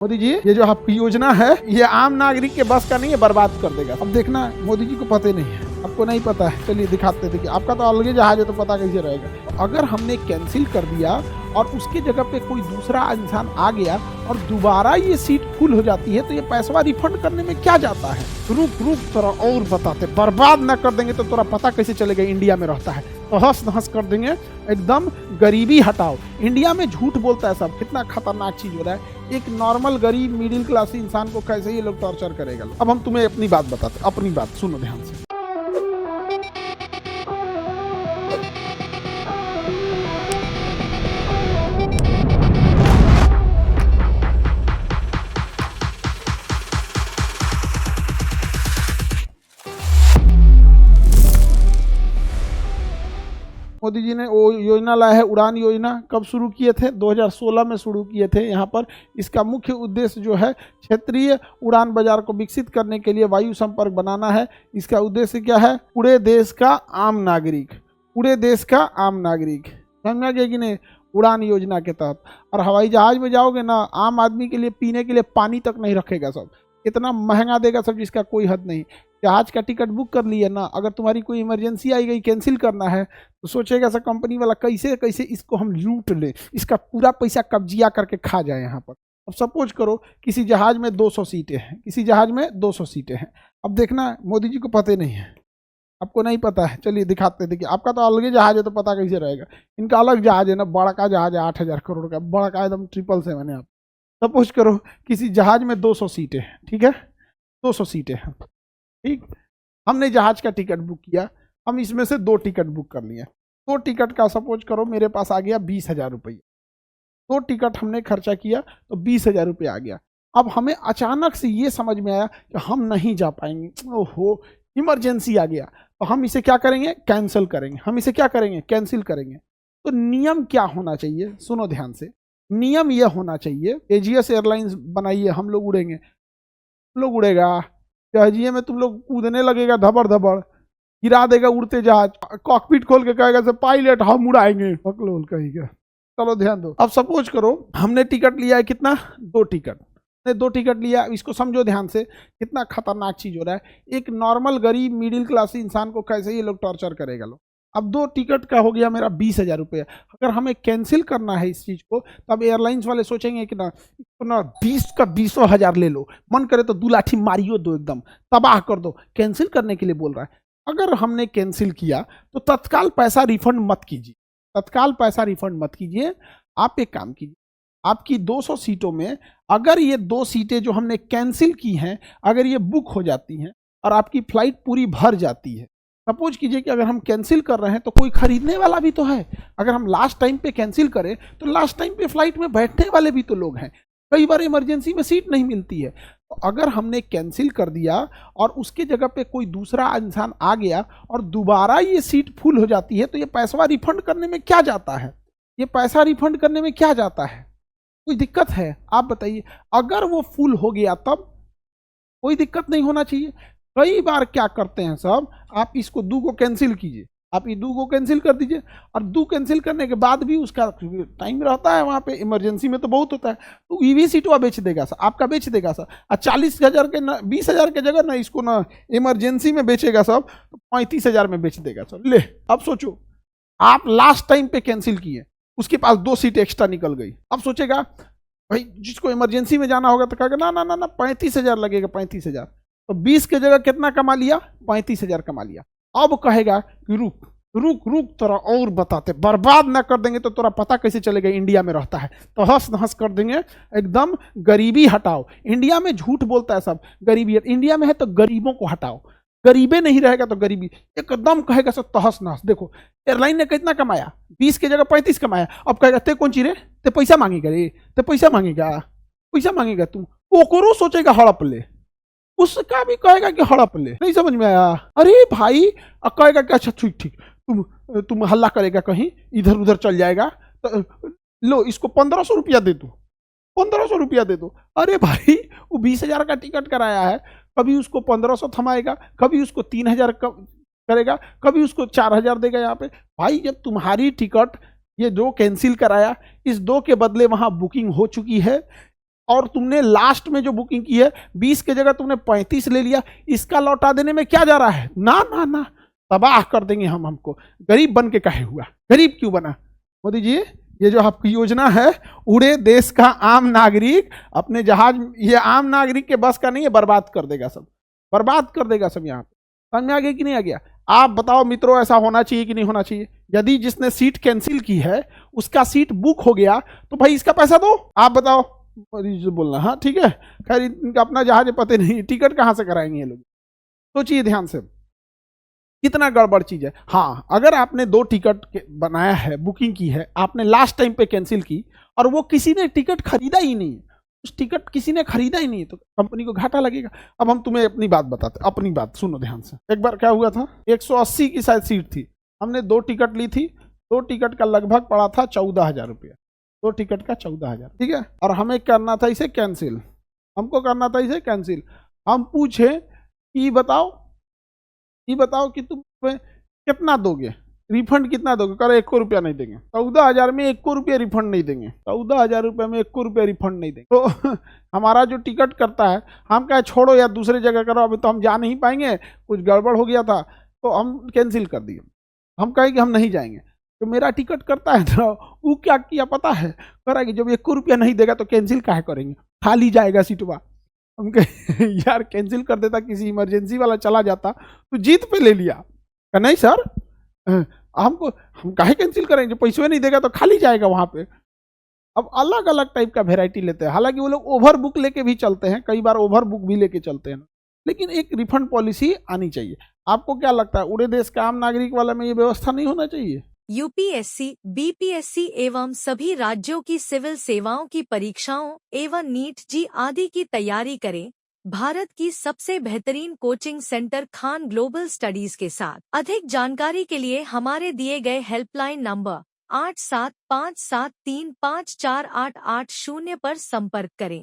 मोदी जी, ये जो आपकी योजना है ये आम नागरिक के बस का नहीं है, बर्बाद कर देगा। अब देखना, मोदी जी को पता ही नहीं है, आपको नहीं पता है। चलिए दिखाते थे कि आपका तो अलग ही जहाज है तो पता कैसे रहेगा। तो अगर हमने कैंसिल कर दिया और उसके जगह पे कोई दूसरा इंसान आ गया और दोबारा ये सीट फुल हो जाती है तो ये पैसा रिफंड करने में क्या जाता है। रुक रुक तोरा और बताते, बर्बाद ना कर देंगे तो तोरा पता कैसे चलेगा इंडिया में रहता है। तो हंस हंस कर देंगे, एकदम गरीबी हटाओ। इंडिया में झूठ बोलता है सब, कितना खतरनाक चीज हो रहा है। एक नॉर्मल गरीब मिडिल क्लास इंसान को कैसे ये लोग टॉर्चर करेगा। अब हम तुम्हें अपनी बात बताते, अपनी बात सुनो ध्यान से। मोदी जी ने वो योजना लाया है, उड़ान योजना। कब शुरू किए थे? 2016 में शुरू किए थे। यहाँ पर इसका मुख्य उद्देश्य जो है क्षेत्रीय उड़ान बाजार को विकसित करने के लिए वायु संपर्क बनाना है। इसका उद्देश्य क्या है? पूरे देश का आम नागरिक, पूरे देश का आम नागरिक, समझ गए कि नहीं? उड़ान योजना के तहत। और हवाई जहाज में जाओगे ना, आम आदमी के लिए पीने के लिए पानी तक नहीं रखेगा सब, इतना महंगा देगा सब जिसका कोई हद नहीं। जहाज का टिकट बुक कर लिए ना, अगर तुम्हारी कोई इमरजेंसी आई गई, कैंसिल करना है, तो सोचेगा सर कंपनी वाला कैसे कैसे इसको हम लूट ले, इसका पूरा पैसा कब्जिया करके खा जाए यहाँ पर। अब सपोज करो किसी जहाज में 200 सीटें हैं, किसी जहाज में 200 सीटें हैं। अब देखना, मोदी जी को पता ही नहीं है, आपको नहीं पता है। चलिए दिखाते, देखिए आपका तो अलग ही जहाज है तो पता कैसे रहेगा। इनका अलग जहाज है ना, बड़ा का जहाज है 8,000 करोड़ का, बड़ा का एकदम 777 है। आप सपोज करो किसी जहाज में 200 सीटें हैं, ठीक है, 200 सीटें हैं, ठीक। हमने जहाज का टिकट बुक किया, हम इसमें से 2 टिकट बुक कर लिए। 2 टिकट का सपोज करो मेरे पास आ गया 20,000 रुपये। 2 टिकट हमने खर्चा किया तो 20,000 रुपये आ गया। अब हमें अचानक से ये समझ में आया कि हम नहीं जा पाएंगे, ओहो इमरजेंसी आ गया, तो हम इसे क्या करेंगे? कैंसिल करेंगे। हम इसे क्या करेंगे? कैंसिल करेंगे। तो नियम क्या होना चाहिए? सुनो ध्यान से। नियम यह होना चाहिए, एजीएस एयरलाइंस बनाइए, हम लोग उड़ेंगे, हम लोग उड़ेगा, जहाजिए में तुम लोग कूदने लगेगा, धबड़ धबड़ गिरा देगा उड़ते जहाज, कॉकपिट खोल के कहेगा से पायलट हम उड़ाएंगे, पकलोल कहेगा। चलो ध्यान दो। अब सपोज करो हमने टिकट लिया है, कितना? 2 टिकट, ने 2 टिकट लिया। इसको समझो ध्यान से, कितना खतरनाक चीज हो रहा है। एक नॉर्मल गरीब मिडिल क्लास इंसान को कैसे ये लोग टॉर्चर करेगा लोग। अब 2 टिकट का हो गया मेरा 20,000 रुपये। अगर हमें कैंसिल करना है इस चीज को, तब एयरलाइंस वाले सोचेंगे कि ना 20 का 20,000 ले लो, मन करे तो 2 लाठी मारियो दो, एकदम तबाह कर दो। कैंसिल करने के लिए बोल रहा है। अगर हमने कैंसिल किया तो तत्काल पैसा रिफंड मत कीजिए, तत्काल पैसा रिफंड मत कीजिए। आप एक काम कीजिए, आपकी 200 सीटों में अगर ये 2 सीटें जो हमने कैंसिल की हैं, अगर ये बुक हो जाती हैं और आपकी फ्लाइट पूरी भर जाती है, सपोज कीजिए कि अगर हम कैंसिल कर रहे हैं तो कोई खरीदने वाला भी तो है। अगर हम लास्ट टाइम पे कैंसिल करें तो लास्ट टाइम पे फ्लाइट में बैठने वाले भी तो लोग हैं। कई बार इमरजेंसी में सीट नहीं मिलती है। तो अगर हमने कैंसिल कर दिया और उसके जगह पे कोई दूसरा इंसान आ गया और दोबारा ये सीट फुल हो जाती है तो ये पैसा रिफंड करने में क्या जाता है? ये पैसा रिफंड करने में क्या जाता है? कोई दिक्कत है? आप बताइए। अगर वो फुल हो गया तब कोई दिक्कत नहीं होना चाहिए। कई बार क्या करते हैं सब, आप इसको 2 को कैंसिल कीजिए, आप ये 2 को कैंसिल कर दीजिए, और 2 कैंसिल करने के बाद भी उसका टाइम रहता है वहाँ पे, इमरजेंसी में तो बहुत होता है, तो ईवी सीटवा बेच देगा सर, आपका बेच देगा सर। और 40,000 के ना 20,000 के जगह ना इसको ना इमरजेंसी में बेचेगा सब, तो 35,000 में बेच देगा सर। ले अब सोचो, आप लास्ट टाइम पे कैंसिल किए, उसके पास 2 सीट एक्स्ट्रा निकल गई। अब सोचेगा भाई जिसको इमरजेंसी में जाना होगा तो कहेगा ना ना ना ना 35,000 लगेगा, 35,000। तो 20 के जगह कितना कमा लिया? 35,000 कमा लिया। अब कहेगा कि रुक रुक रुक तोरा और बताते, बर्बाद ना कर देंगे तो तोरा पता कैसे चलेगा इंडिया में रहता है। तो हंस हंस कर देंगे, एकदम गरीबी हटाओ। इंडिया में झूठ बोलता है सब, गरीबी इंडिया में है तो गरीबों को हटाओ। गरीबे नहीं रहेगा तो गरीबी एकदम कहेगा सब तहस नहस। देखो एयरलाइन ने कितना कमाया, 20 के जगह 35 कमाया। अब कहेगा ते कौन ची रे, ते पैसा मांगेगा रे, ते पैसा मांगेगा, पैसा मांगेगा तू, ओकरो सोचेगा हड़प ले, उसका भी कहेगा कि हड़प ले। नहीं समझ में आया? अरे भाई कहेगा कि अच्छा ठीक ठीक, तुम हल्ला करेगा, कहीं इधर उधर चल जाएगा, तो लो इसको 1,500 रुपया दे दो, 1,500 रुपया दे दो। अरे भाई वो 20,000 का टिकट कराया है, कभी उसको 1,500 थमाएगा, कभी उसको 3,000 करेगा, कभी उसको 4,000 देगा। यहाँ पे भाई जब तुम्हारी टिकट ये 2 कैंसिल कराया, इस 2 के बदले वहां बुकिंग हो चुकी है, और तुमने लास्ट में जो बुकिंग की है 20 की जगह तुमने 35 ले लिया, इसका लौटा देने में क्या जा रहा है? ना ना ना, तबाह कर देंगे हम हमको। गरीब बन के काहे हुआ? गरीब क्यों बना? मोदी जी, ये जो आपकी योजना है, उड़े देश का आम नागरिक अपने जहाज, ये आम नागरिक के बस का नहीं है, बर्बाद कर देगा सब, बर्बाद कर देगा सब। यहाँ पे समझ में आ गया कि नहीं आ गया? आप बताओ मित्रों, ऐसा होना चाहिए कि नहीं होना चाहिए? यदि जिसने सीट कैंसिल की है उसका सीट बुक हो गया तो भाई इसका पैसा दो। आप बताओ, बोलना हाँ ठीक है, खैर इनका अपना जहाज पता नहीं, टिकट कहाँ से कराएंगे ये लोग? सोचिए ध्यान से, कितना गड़बड़ चीज है। हाँ, अगर आपने 2 टिकट बनाया है, बुकिंग की है, आपने लास्ट टाइम पे कैंसिल की और वो किसी ने टिकट खरीदा ही नहीं, उस टिकट किसी ने खरीदा ही नहीं, तो कंपनी को घाटा लगेगा। अब हम तुम्हें अपनी बात बताते, अपनी बात सुनो ध्यान से। एक बार क्या हुआ था, 180 की शायद सीट थी, हमने 2 टिकट ली थी, 2 टिकट का लगभग पड़ा था 14,000 रुपया, 2 टिकट का 14,000, ठीक है। और हमें करना था इसे कैंसिल, हमको करना था इसे कैंसिल। हम पूछे कि बताओ कि तुम कितना दोगे, रिफंड कितना दोगे? करे 1 रुपया नहीं देंगे। 14,000 में 1 रुपया रिफंड नहीं देंगे, 14,000 रुपये में 1 रुपया रिफंड नहीं देंगे। तो हमारा जो टिकट करता है, हम कहे छोड़ो यार दूसरे जगह करो, अभी तो हम जा नहीं पाएंगे, कुछ गड़बड़ हो गया था, तो हम कैंसिल कर दिए। हम कहे कि हम नहीं जाएंगे। तो मेरा टिकट करता है ना, वो क्या किया पता है, करा कि जब 1 रुपया नहीं देगा तो कैंसिल काहे करेंगे, खाली जाएगा सीटवा। हम कहे यार कैंसिल कर देता, किसी इमरजेंसी वाला चला जाता तो जीत पे ले लिया। नहीं सर, हम काहे कैंसिल करेंगे, पैसे नहीं देगा तो खाली जाएगा वहां पे। अब अलग अलग टाइप का वेराइटी लेते हैं, हालांकि वो लोग ओवर बुक लेके भी चलते हैं, कई बार ओवर बुक भी लेके चलते हैं, लेकिन एक रिफंड पॉलिसी आनी चाहिए। आपको क्या लगता है, उड़े देश का आम नागरिक वाला में ये व्यवस्था नहीं होना चाहिए? यूपीएससी, बीपीएससी एवं सभी राज्यों की सिविल सेवाओं की परीक्षाओं एवं नीट जी आदि की तैयारी करें भारत की सबसे बेहतरीन coaching centre Khan global studies के साथ। अधिक जानकारी के लिए हमारे दिए गए हेल्पलाइन नंबर 8757354880 पर संपर्क करें।